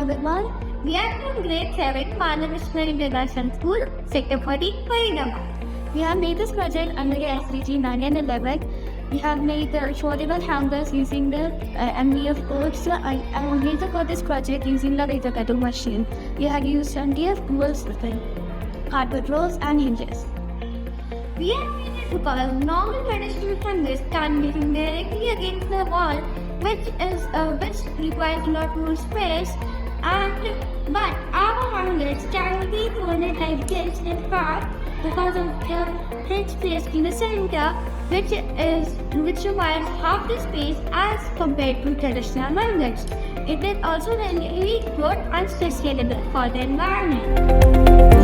everyone. We are from grade 7 Rachna International School, Sector 40, Faridabad. We have made this project under the SDG 9 and 11. We have made the foldable hangers using the MDF codes and we made this project using the laser cutting machine. We have used MDF tools, cardboard rolls and hinges. We have made it because normal traditional hangers can be hung directly against the wall, which requires a lot more space. But our hangers can be folded like this in part because of the hedge placed in the center, which requires half the space as compared to traditional hangers. It is also very good and sustainable for the environment.